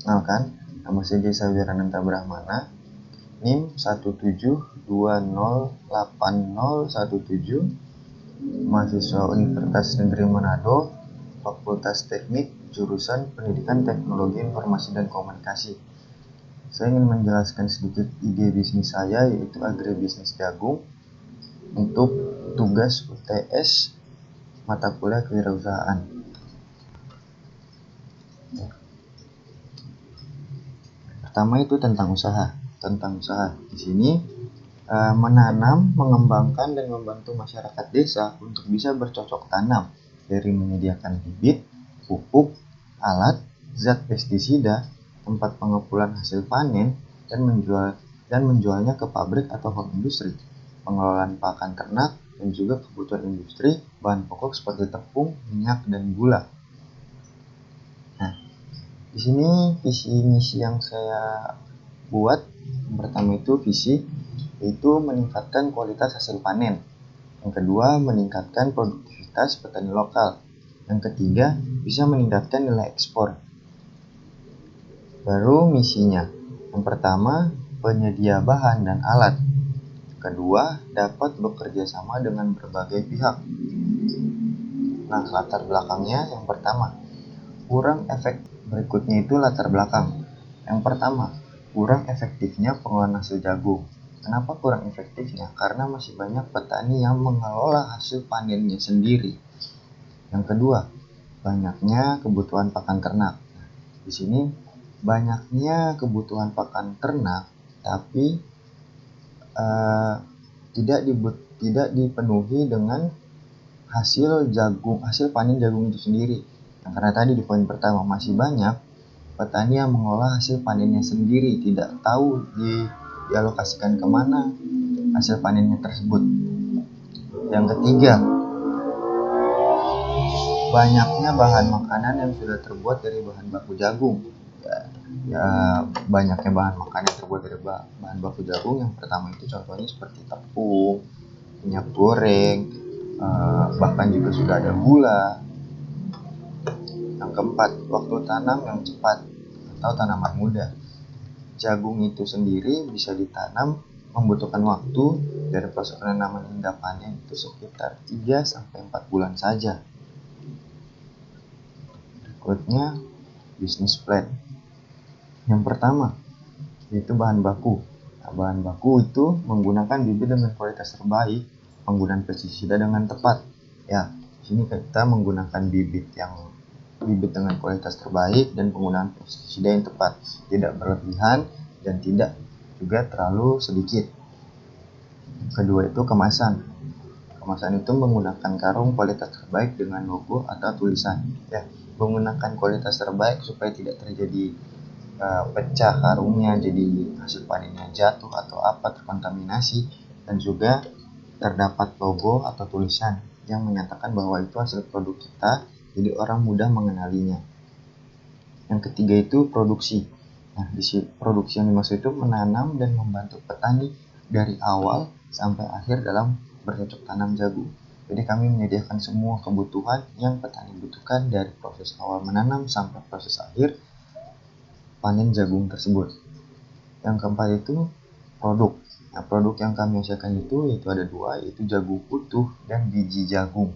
Perkenalkan, nama saya Sawirananta Brahmana, NIM 172080017, mahasiswa Universitas Negeri Manado, Fakultas Teknik, jurusan Pendidikan Teknologi Informasi dan Komunikasi. Saya ingin menjelaskan sedikit ide bisnis saya, yaitu agribisnis jagung, untuk tugas UTS mata kuliah kewirausahaan. Pertama itu tentang usaha. Di sini menanam, mengembangkan dan membantu masyarakat desa untuk bisa bercocok tanam, dari menyediakan bibit, pupuk, alat, zat pestisida, tempat pengumpulan hasil panen, dan menjualnya ke pabrik atau home industri, pengelolaan pakan ternak, dan juga kebutuhan industri bahan pokok seperti tepung, minyak, dan gula. Nah, di sini visi misi yang saya buat, yang pertama itu visi, yaitu meningkatkan kualitas hasil panen. Yang kedua, meningkatkan produktivitas petani lokal. Yang ketiga, bisa meningkatkan nilai ekspor. Baru misinya, yang pertama, penyedia bahan dan alat. Kedua, dapat bekerja sama dengan berbagai pihak. Nah, latar belakangnya yang pertama, kurang efektif. Berikutnya itu latar belakang. Yang pertama, kurang efektifnya pengolahan hasil jagung. Kenapa kurang efektifnya? Karena masih banyak petani yang mengelola hasil panennya sendiri. Yang kedua, banyaknya kebutuhan pakan ternak. Di sini banyaknya kebutuhan pakan ternak, tapi tidak dipenuhi dengan hasil panen jagung itu sendiri. Karena tadi di poin pertama, masih banyak petani yang mengolah hasil panennya sendiri, tidak tahu dialokasikan kemana hasil panennya tersebut. Yang ketiga, banyaknya bahan makanan yang sudah terbuat dari bahan baku jagung. Banyaknya bahan makanan yang terbuat dari bahan baku jagung. Yang pertama itu contohnya seperti tepung, minyak goreng, bahkan juga sudah ada gula. Yang keempat, waktu tanam yang cepat atau tanaman muda. Jagung itu sendiri bisa ditanam membutuhkan waktu dari proses penanaman hingga panen itu sekitar 3-4 bulan saja. Berikutnya, bisnis plan. Yang pertama, yaitu bahan baku. Nah, bahan baku itu menggunakan bibit dengan kualitas terbaik, penggunaan pestisida dengan tepat. Ya, di sini kita menggunakan bibit dengan kualitas terbaik dan penggunaan pestisida yang tepat, tidak berlebihan dan tidak juga terlalu sedikit. Kedua itu kemasan. Kemasan itu menggunakan karung kualitas terbaik dengan logo atau tulisan. Ya, menggunakan kualitas terbaik supaya tidak terjadi pecah karungnya, jadi hasil panennya jatuh atau terkontaminasi, dan juga terdapat logo atau tulisan yang menyatakan bahwa itu hasil produk kita, jadi orang mudah mengenalinya. Yang ketiga itu produksi. Nah, di sini produksi yang dimaksud itu menanam dan membantu petani dari awal sampai akhir dalam bercocok tanam jagung. Jadi kami menyediakan semua kebutuhan yang petani butuhkan dari proses awal menanam sampai proses akhir panen jagung tersebut. Yang keempat itu produk. Nah, produk yang kami hasilkan itu yaitu ada dua, yaitu jagung utuh dan biji jagung.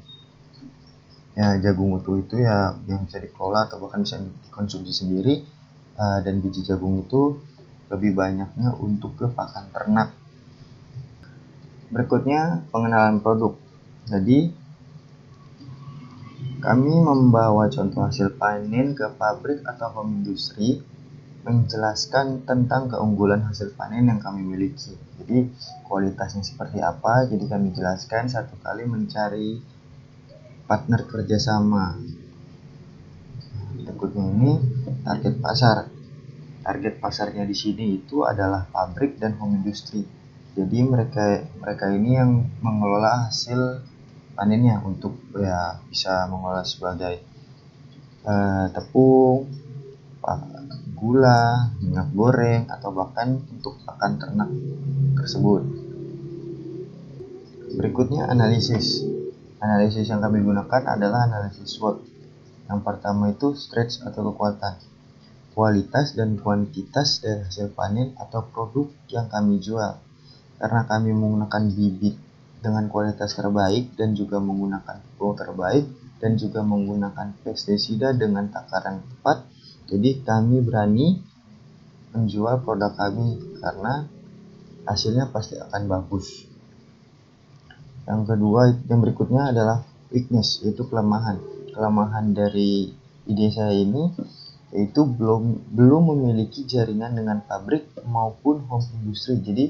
Ya, jagung utuh itu ya yang bisa dikelola atau bahkan bisa dikonsumsi sendiri, dan biji jagung itu lebih banyaknya untuk ke pakan ternak. Berikutnya, pengenalan produk. Jadi kami membawa contoh hasil panen ke pabrik atau home industri, menjelaskan tentang keunggulan hasil panen yang kami miliki. Jadi kualitasnya seperti apa, jadi kami jelaskan. Satu kali mencari partner kerjasama. Berikutnya ini target pasar. Target pasarnya di sini itu adalah pabrik dan home industry. Jadi mereka ini yang mengelola hasil panennya untuk bisa mengolah sebagai tepung, gula, minyak goreng, atau bahkan untuk pakan ternak tersebut. Berikutnya analisis. Analisis yang kami gunakan adalah analisis SWOT. Yang pertama itu strength atau kekuatan. kualitas dan kuantitas dari hasil panen atau produk yang kami jual. Karena kami menggunakan bibit dengan kualitas terbaik dan juga menggunakan pupuk terbaik dan juga menggunakan pestisida dengan takaran tepat, jadi kami berani menjual produk kami karena hasilnya pasti akan bagus. Yang kedua, yang berikutnya adalah weakness, yaitu kelemahan. Kelemahan dari ide saya ini yaitu belum memiliki jaringan dengan pabrik maupun home industry. Jadi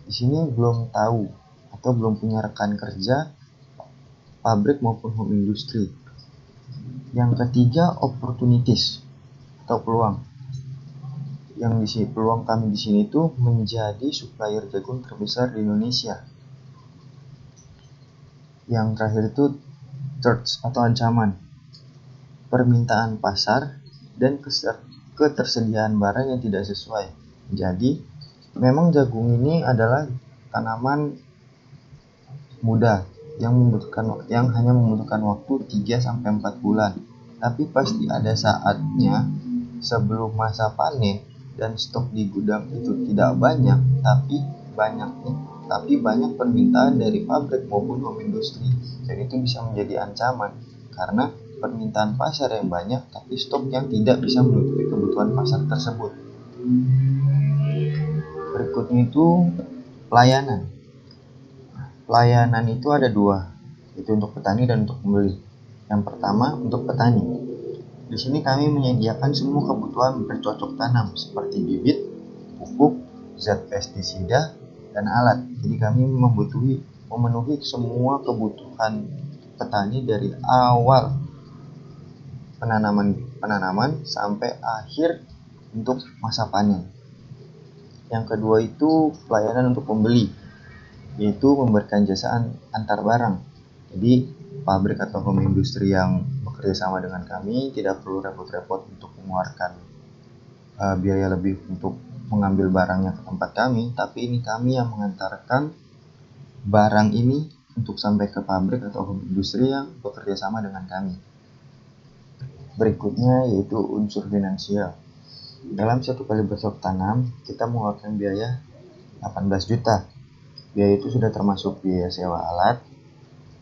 di sini belum tahu atau belum punya rekan kerja pabrik maupun home industry. Yang ketiga, opportunities atau peluang. Yang di sini peluang kami di sini itu menjadi supplier jagung terbesar di Indonesia. Yang terakhir itu threats atau ancaman, permintaan pasar dan ketersediaan barang yang tidak sesuai. Jadi memang jagung ini adalah tanaman muda yang hanya membutuhkan waktu 3-4 bulan. Tapi pasti ada saatnya sebelum masa panen dan stok di gudang itu tidak banyak, tapi banyak permintaan dari pabrik maupun home industry, dan itu bisa menjadi ancaman karena permintaan pasar yang banyak tapi stok yang tidak bisa menutupi kebutuhan pasar tersebut. Berikutnya itu pelayanan. Pelayanan itu ada dua, yaitu untuk petani dan untuk pembeli. Yang pertama untuk petani. Di sini kami menyediakan semua kebutuhan bercocok tanam seperti bibit, pupuk, zat pestisida, dan alat. Jadi kami memenuhi semua kebutuhan petani dari awal penanaman sampai akhir untuk masa panen. Yang kedua itu pelayanan untuk pembeli, yaitu memberikan jasa antar barang. Jadi pabrik atau home industry yang bekerja sama dengan kami tidak perlu repot-repot untuk mengeluarkan biaya lebih untuk mengambil barangnya ke tempat kami, tapi ini kami yang mengantarkan barang ini untuk sampai ke pabrik atau home industry yang bekerja sama dengan kami. Berikutnya yaitu unsur finansial. Dalam satu kali bercocok tanam, kita mengeluarkan biaya 18 juta. Biaya itu sudah termasuk biaya sewa alat,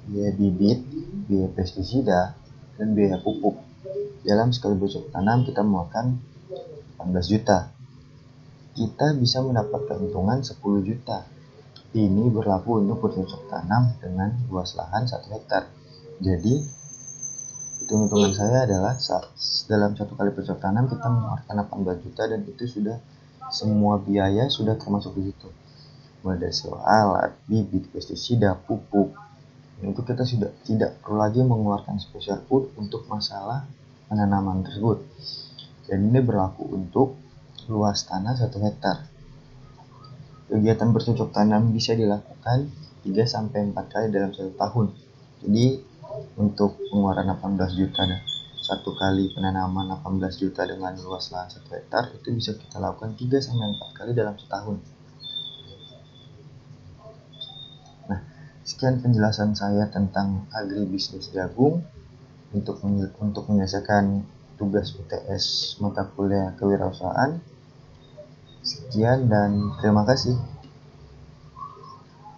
biaya bibit, biaya pestisida, dan biaya pupuk. Dalam sekali bercocok tanam kita mengeluarkan 18 juta. Kita bisa mendapat keuntungan 10 juta. Ini berlaku untuk bercocok tanam dengan luas lahan 1 hektar. Jadi hitung-hitungan saya adalah dalam satu kali bercocok tanam kita mengeluarkan 18 juta dan itu sudah semua biaya sudah termasuk di situ. Mulai dari sewa alat, bibit, pestisida, pupuk. Dan itu kita sudah tidak perlu lagi mengeluarkan special food untuk masalah penanaman tersebut. Dan ini berlaku untuk luas tanah 1 hektar. Kegiatan bercocok tanam bisa dilakukan 3-4 kali dalam 1 tahun. Jadi untuk pengeluaran 18 juta dan satu kali penanaman 18 juta dengan luas lahan 1 hektar itu bisa kita lakukan 3-4 kali dalam setahun. Nah, sekian penjelasan saya tentang agribisnis jagung untuk menyelesaikan tugas UTS mata kuliah kewirausahaan. Sekian dan terima kasih.